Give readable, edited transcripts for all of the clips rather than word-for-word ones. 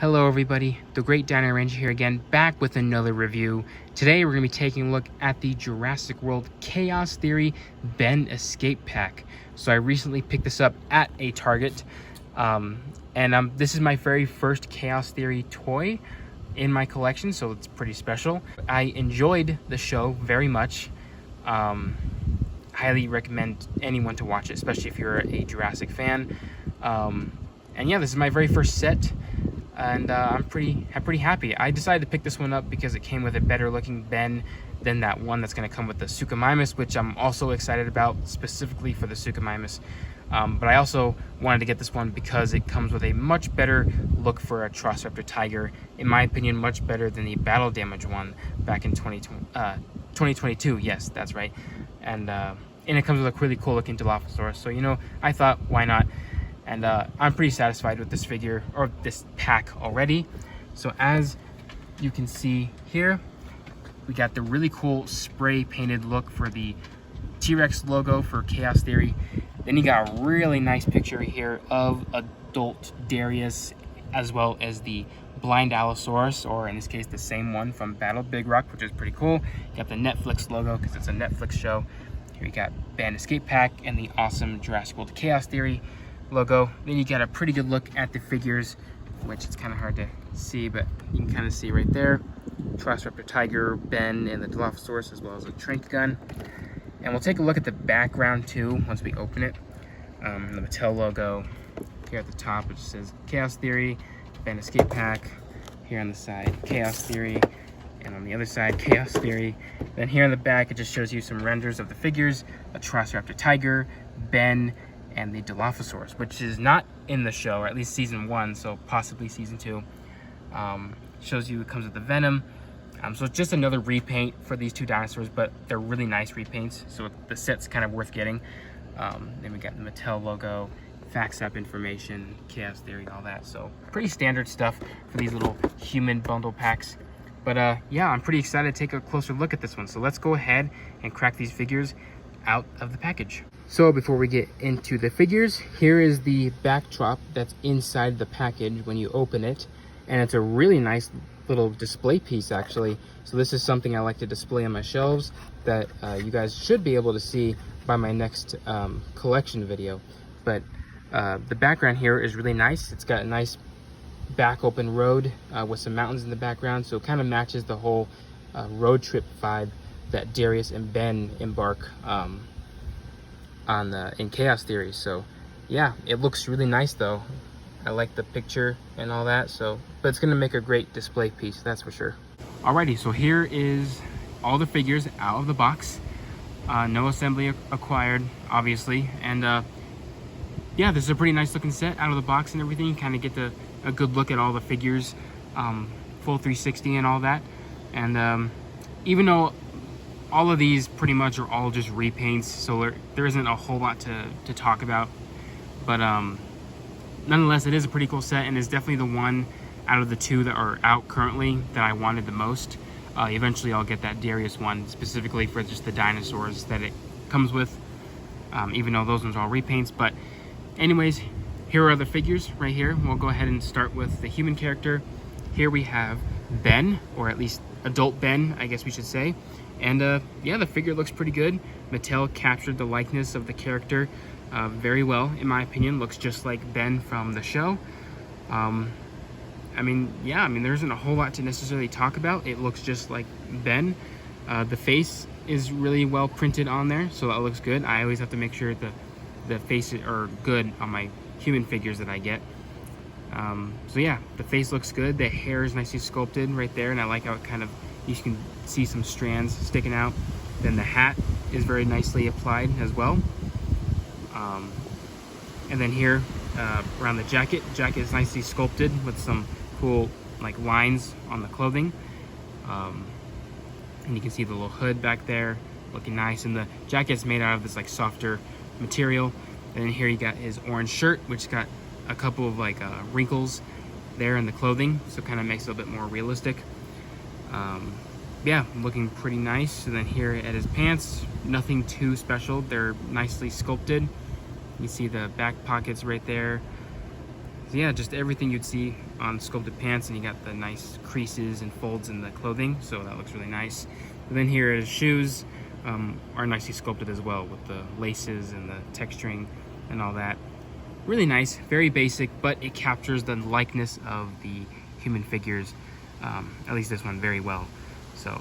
Hello everybody, the Great Dino Ranger here again, back with another review. Today we're going to be taking a look at the Jurassic World Chaos Theory Ben Escape Pack. So I recently picked this up at a Target, and this is my very first Chaos Theory toy in my collection, so it's pretty special. I enjoyed the show very much. Highly recommend anyone to watch it, especially if you're a Jurassic fan. And yeah, this is my very first set. And I'm pretty happy. I decided to pick this one up because it came with a better looking Ben than that one that's going to come with the Suchomimus, which I'm also excited about, specifically for the Suchomimus. But I also wanted to get this one because it comes with a much better look for a Triceratops tiger. In my opinion, much better than the battle damage one back in 2022. Yes, that's right. And it comes with a really cool looking Dilophosaurus. So, you know, I thought, why not? And I'm pretty satisfied with this figure, or this pack already. So as you can see here, we got the really cool spray painted look for the T-Rex logo for Chaos Theory. Then you got a really nice picture here of adult Darius, as well as the blind Allosaurus, or in this case the same one from Battle Big Rock, which is pretty cool. You got the Netflix logo because it's a Netflix show. Here you got Ben Escape Pack and the awesome Jurassic World Chaos Theory logo. Then you get a pretty good look at the figures, which it's kind of hard to see, but you can kind of see right there Triceratops tiger, Ben, and the Dilophosaurus, as well as a trank gun. And we'll take a look at the background too once we open it. The Mattel logo here at the top, which says Chaos Theory, Ben Escape Pack. Here on the side, Chaos Theory, and on the other side, Chaos Theory. Then here on the back, it just shows you some renders of the figures: a Triceratops tiger, Ben, and the Dilophosaurus, which is not in the show, or at least season 1, so possibly season 2. Shows you it comes with the venom. So it's just another repaint for these two dinosaurs, but they're really nice repaints, so the set's kind of worth getting. Then we got the Mattel logo, fax app information, Chaos Theory, all that. So pretty standard stuff for these little human bundle packs. But yeah, I'm pretty excited to take a closer look at this one. So let's go ahead and crack these figures out of the package. So before we get into the figures, here is the backdrop that's inside the package when you open it, and it's a really nice little display piece actually. So this is something I like to display on my shelves that you guys should be able to see by my next collection video. But the background here is really nice. It's got a nice back open road with some mountains in the background, so it kind of matches the whole road trip vibe that Darius and Ben embark in Chaos Theory. So yeah, it looks really nice though. I like the picture and all that, so but it's gonna make a great display piece, that's for sure. Alrighty, so here is all the figures out of the box. No assembly acquired, obviously, and yeah, this is a pretty nice looking set out of the box and everything. You kind of get a good look at all the figures, full 360 and all that. And even though all of these pretty much are all just repaints, so there isn't a whole lot to talk about, but nonetheless, it is a pretty cool set, and is definitely the one out of the two that are out currently that I wanted the most. Eventually I'll get that Darius one specifically for just the dinosaurs that it comes with, even though those ones are all repaints. But anyways, here are the figures right here. We'll go ahead and start with the human character. Here we have Ben, or at least adult Ben, I guess we should say. And yeah, the figure looks pretty good. Mattel captured the likeness of the character very well, in my opinion. Looks just like Ben from the show. I mean, yeah, I mean, there isn't a whole lot to necessarily talk about. It looks just like Ben. The face is really well printed on there, so that looks good. I always have to make sure the faces are good on my human figures that I get. So yeah, the face looks good. The hair is nicely sculpted right there, and I like how it kind of, you can see some strands sticking out. Then the hat is very nicely applied as well. And then here around the jacket is nicely sculpted with some cool like lines on the clothing. And you can see the little hood back there looking nice, and the jacket's made out of this like softer material. And then here you got his orange shirt, which got a couple of like wrinkles there in the clothing, so it kind of makes it a little bit more realistic. Yeah, looking pretty nice. And then here at his pants, nothing too special. They're nicely sculpted. You see the back pockets right there. So yeah, just everything you'd see on sculpted pants, and you got the nice creases and folds in the clothing, so that looks really nice. And then here is shoes, are nicely sculpted as well with the laces and the texturing and all that. Really nice, very basic, but it captures the likeness of the human figures, at least this one, very well. So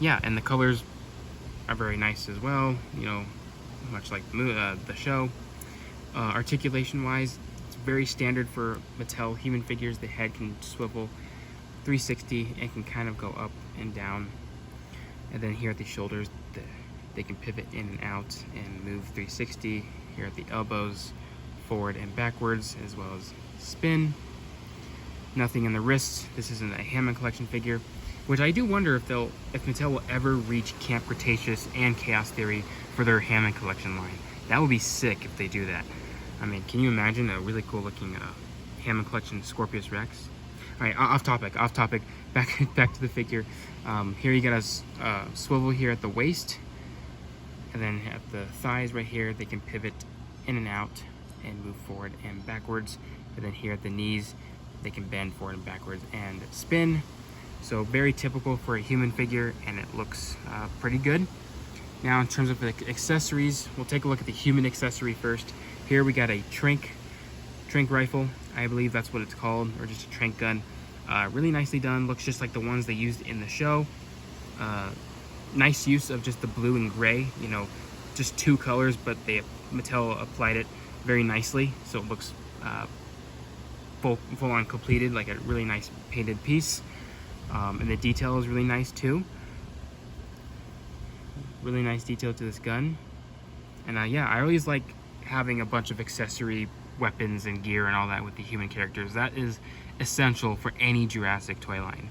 yeah, and the colors are very nice as well, you know, much like the show. Articulation wise, it's very standard for Mattel human figures. The head can swivel 360 and can kind of go up and down. And then here at the shoulders, they can pivot in and out and move 360. Here at the elbows, forward and backwards, as well as spin. Nothing in the wrists. This isn't a Hammond collection figure, which I do wonder if Mattel will ever reach Camp Cretaceous and Chaos Theory for their Hammond collection line. That would be sick if they do that. I mean, can you imagine a really cool looking Hammond collection Scorpius Rex? All right, off topic. Back to the figure. Here you got a swivel here at the waist, and then at the thighs right here, they can pivot in and out and move forward and backwards. And then here at the knees, they can bend forward and backwards and spin. So very typical for a human figure, and it looks pretty good. Now in terms of the accessories, we'll take a look at the human accessory first. Here we got a trank rifle, I believe that's what it's called, or just a trank gun. Really nicely done, looks just like the ones they used in the show. Nice use of just the blue and gray, you know, just two colors, but Mattel applied it very nicely, so it looks full on completed, like a really nice painted piece. And the detail is really nice too. Really nice detail to this gun. And yeah, I always like having a bunch of accessory weapons and gear and all that with the human characters. That is essential for any Jurassic toy line.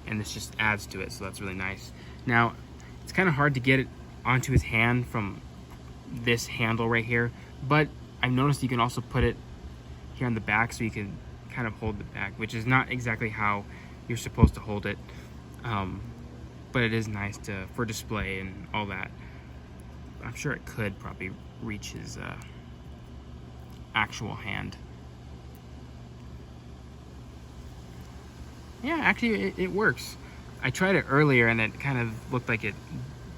And this just adds to it, so that's really nice. Now, it's kind of hard to get it onto his hand from this handle right here, but I've noticed you can also put it here on the back, so you can kind of hold the back, which is not exactly how you're supposed to hold it, but it is nice for display and all that. I'm sure it could probably reach his actual hand. Yeah, actually it works. I tried it earlier and it kind of looked like it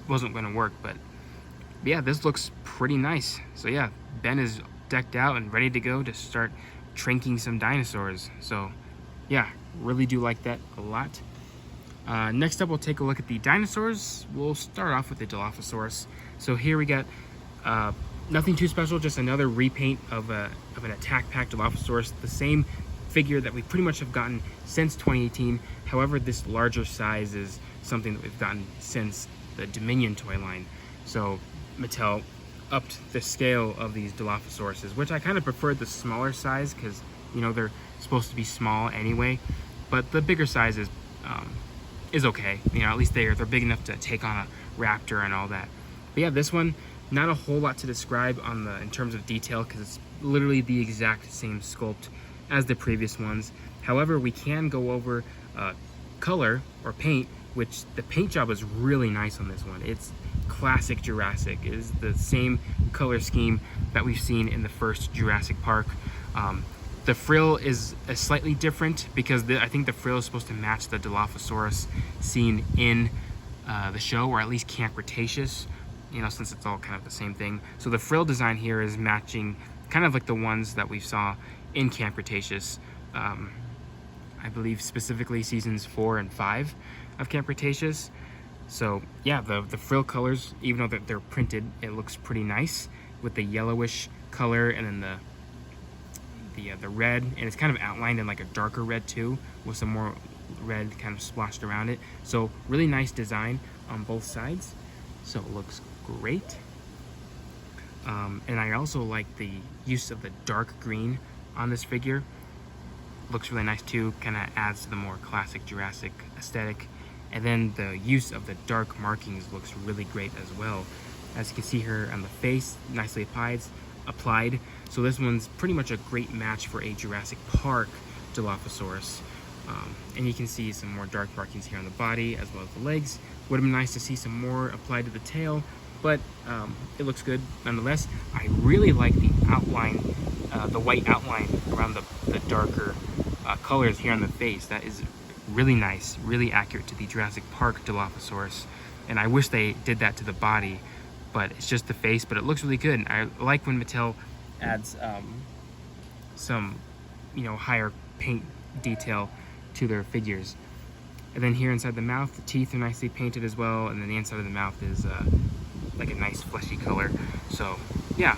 wasn't going to work, but yeah, this looks pretty nice. So yeah, Ben is decked out and ready to go to start tranking some dinosaurs. So yeah, really do like that a lot. Next up, we'll take a look at the dinosaurs. We'll start off with the Dilophosaurus. So here we got nothing too special, just another repaint of an Attack Pack Dilophosaurus, the same figure that we pretty much have gotten since 2018. However, this larger size is something that we've gotten since the Dominion toy line. So Mattel upped the scale of these Dilophosauruses, which I kind of preferred the smaller size because, you know, they're supposed to be small anyway. But the bigger size is okay. You know, at least they're big enough to take on a raptor and all that. But yeah, this one, not a whole lot to describe in terms of detail because it's literally the exact same sculpt as the previous ones. However, we can go over color or paint, which the paint job is really nice on this one. It's classic Jurassic. It is the same color scheme that we've seen in the first Jurassic Park. The frill is slightly different because I think the frill is supposed to match the Dilophosaurus seen in the show, or at least Camp Cretaceous, you know, since it's all kind of the same thing. So the frill design here is matching kind of like the ones that we saw in Camp Cretaceous. I believe specifically seasons 4 and 5 of Camp Cretaceous. So yeah, the frill colors, even though they're printed, it looks pretty nice with the yellowish color and then the red, and it's kind of outlined in like a darker red too, with some more red kind of splashed around it. So really nice design on both sides. So it looks great. And I also like the use of the dark green on this figure. Looks really nice too, kind of adds to the more classic Jurassic aesthetic. And then the use of the dark markings looks really great as well. As you can see here on the face, nicely applied. So this one's pretty much a great match for a Jurassic Park Dilophosaurus. And you can see some more dark markings here on the body as well as the legs. Would have been nice to see some more applied to the tail, but it looks good nonetheless. I really like the outline the white outline around the darker colors here on the face. That is really nice, really accurate to the Jurassic Park Dilophosaurus. And I wish they did that to the body, but it's just the face, but it looks really good. And I like when Mattel adds some, higher paint detail to their figures. And then here inside the mouth, the teeth are nicely painted as well, and then the inside of the mouth is like a nice fleshy color. So yeah,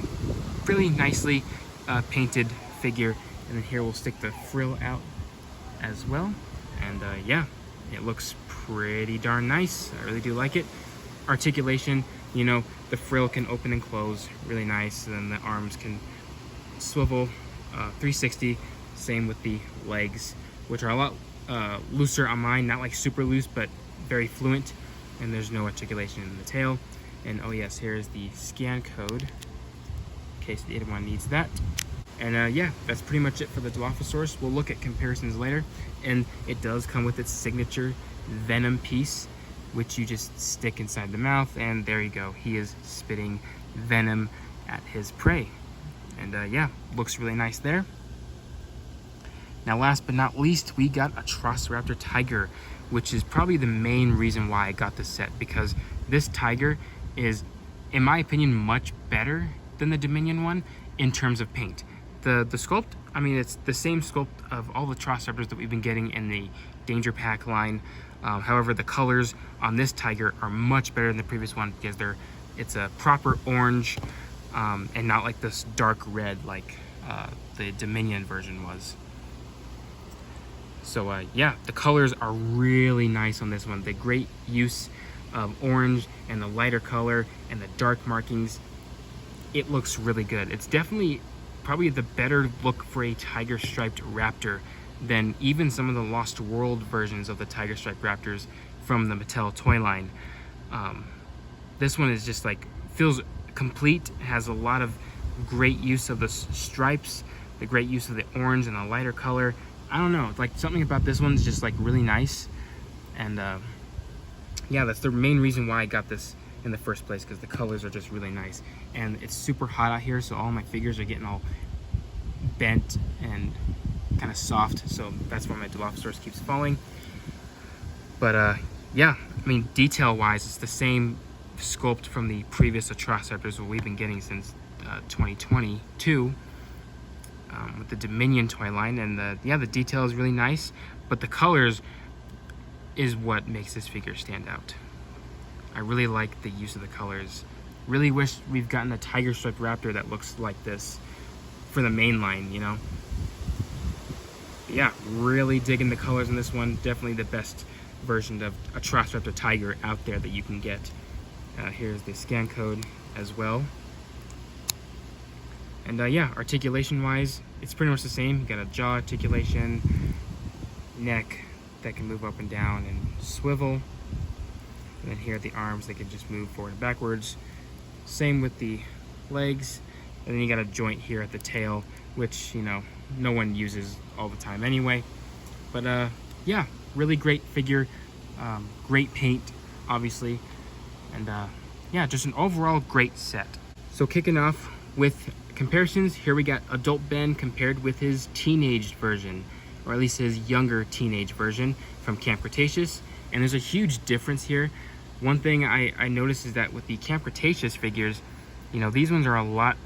really nicely painted figure. And then here we'll stick the frill out as well. And yeah, it looks pretty darn nice. I really do like it. Articulation, the frill can open and close really nice, and then the arms can swivel 360. Same with the legs, which are a lot looser on mine, not like super loose, but very fluent. And there's no articulation in the tail. And oh yes, here's the scan code in case anyone needs that. And yeah, that's pretty much it for the Dilophosaurus. We'll look at comparisons later. And it does come with its signature venom piece, which you just stick inside the mouth, and there you go. He is spitting venom at his prey. And yeah, looks really nice there. Now last but not least, we got a Velociraptor tiger, which is probably the main reason why I got this set, because this tiger is, in my opinion, much better than the Dominion one in terms of paint. The sculpt, I mean, it's the same sculpt of all the Velociraptors that we've been getting in the Danger Pack line. However, the colors on this tiger are much better than the previous one because it's a proper orange and not like this dark red like the Dominion version was. So yeah, the colors are really nice on this one. The great use of orange and the lighter color and the dark markings. It looks really good. It's definitely probably the better look for a tiger striped raptor than even some of the Lost World versions of the tiger striped raptors from the Mattel toy line. This one is just like, feels complete, has a lot of great use of the stripes, the great use of the orange and the lighter color. I don't know, like something about this one's just like really nice. And yeah, that's the main reason why I got this in the first place, because the colors are just really nice. And it's super hot out here, so all my figures are getting all bent and kind of soft, so that's why my Dilophosaurus keeps falling. But yeah, I mean, detail wise, it's the same sculpt from the previous Velociraptors that we've been getting since 2022 with the Dominion toy line. And yeah, the detail is really nice, but the colors is what makes this figure stand out. I really like the use of the colors. Really wish we've gotten a tiger striped raptor that looks like this for the main line, But yeah, really digging the colors in this one. Definitely the best version of a Velociraptor tiger out there that you can get. Here's the scan code as well. And yeah, articulation wise, it's pretty much the same. You got a jaw articulation, neck that can move up and down and swivel. And then here are the arms, they can just move forward and backwards. Same with the legs. And then you got a joint here at the tail, which, no one uses all the time anyway. But yeah, really great figure. Great paint, obviously. And yeah, just an overall great set. So kicking off with comparisons, here we got adult Ben compared with his teenage version, or at least his younger teenage version from Camp Cretaceous. And there's a huge difference here. One thing I noticed is that with the Camp Cretaceous figures, these ones are a lot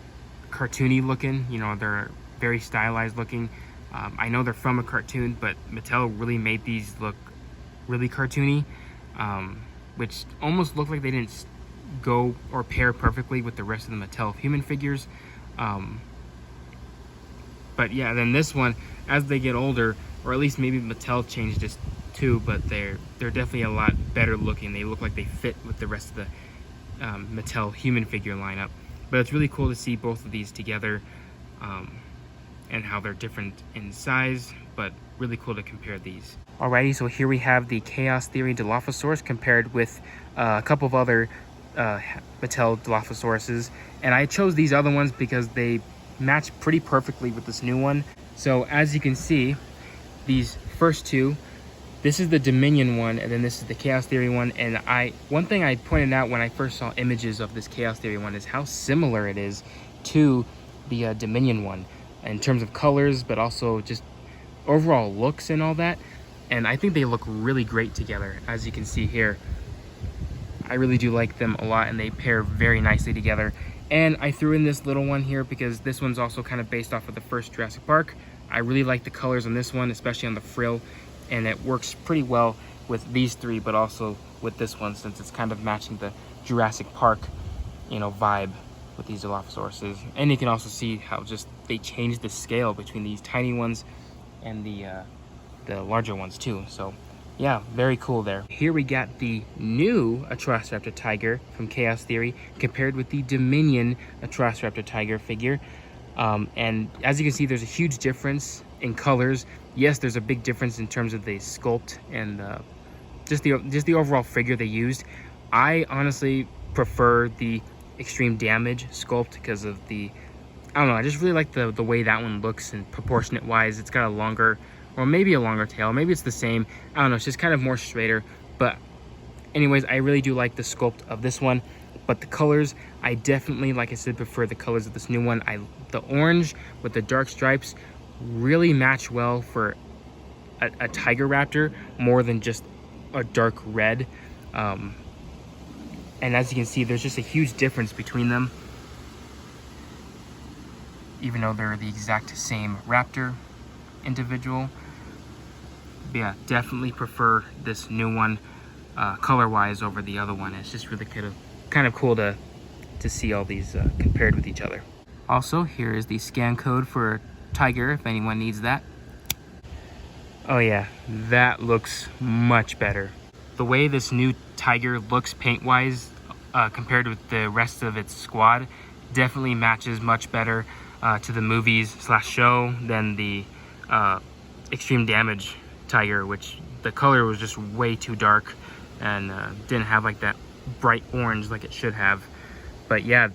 cartoony looking. They're very stylized looking. I know they're from a cartoon, but Mattel really made these look really cartoony, which almost looked like they didn't go or pair perfectly with the rest of the Mattel human figures. But yeah, then this one, as they get older, or at least maybe Mattel changed this too, but they're definitely a lot better looking. They look like they fit with the rest of the Mattel human figure lineup. But it's really cool to see both of these together, and how they're different in size, but really cool to compare these. Alrighty, so here we have the Chaos Theory Dilophosaurus compared with a couple of other Mattel Dilophosauruses, and I chose these other ones because they match pretty perfectly with this new one. So as you can see, these first two, this is the Dominion one, and then this is the Chaos Theory one. And one thing I pointed out when I first saw images of this Chaos Theory one is how similar it is to the Dominion one. in terms of colors, but also just overall looks and all that. And I think they look really great together. As you can see here, I really do like them a lot, and they pair very nicely together. And I threw in this little one here because this one's also kind of based off of the first Jurassic Park. I really like the colors on this one, especially on the frill, and it works pretty well with these three, but also with this one, since it's kind of matching the Jurassic Park, you know, vibe with these Dilophosaurus. And you can also see how just they changed the scale between these tiny ones and the larger ones too. So yeah, very cool there. Here we got the new Atrociraptor tiger from Chaos Theory compared with the Dominion Atrociraptor tiger figure. And as you can see, there's a huge difference in colors. Yes, there's a big difference in terms of the sculpt and just the overall figure they used. I honestly prefer the extreme damage sculpt because of the, I don't know, I just really like the way that one looks, and proportionate wise, it's got a longer, or maybe a longer tail, maybe it's the same, I don't know, it's just kind of more straighter. But anyways, I really do like the sculpt of this one. But the colors, I definitely, like I said, prefer the colors of this new one. The orange with the dark stripes really match well for a tiger raptor more than just a dark red. And as you can see, there's just a huge difference between them, even though they're the exact same raptor individual. But yeah, definitely prefer this new one color-wise over the other one. It's just really kind of cool to see all these compared with each other. Also, here is the scan code for tiger if anyone needs that. Oh yeah, that looks much better. The way this new tiger looks paint-wise compared with the rest of its squad definitely matches much better to the movies/show than the extreme damage tiger, which the color was just way too dark and didn't have like that bright orange like it should have. But yeah,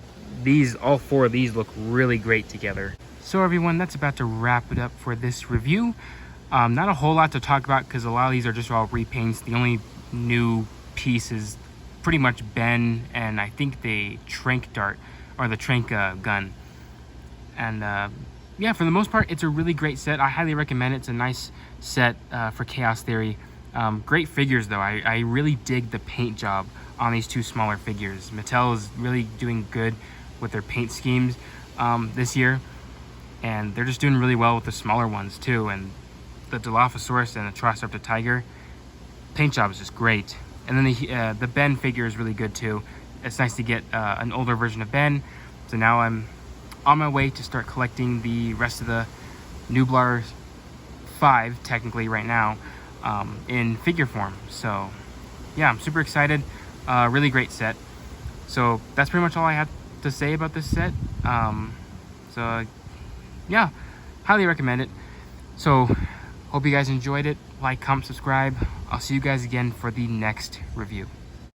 all four of these look really great together. So everyone, that's about to wrap it up for this review. Not a whole lot to talk about because a lot of these are just all repaints. The only new piece is pretty much Ben and I think the Trank dart, or the Trank gun. And yeah, for the most part, it's a really great set. I highly recommend it. It's a nice set for Chaos Theory. Great figures though. I really dig the paint job on these two smaller figures. Mattel is really doing good with their paint schemes this year, and they're just doing really well with the smaller ones too. And the Dilophosaurus and the Atrociraptor tiger, paint job is just great. And then the Ben figure is really good too. It's nice to get an older version of Ben. So now I'm on my way to start collecting the rest of the Nublar 5, technically right now, in figure form. So yeah, I'm super excited. Really great set. So that's pretty much all I have to say about this set. So yeah, highly recommend it. So hope you guys enjoyed it. Like, comment, subscribe. I'll see you guys again for the next review.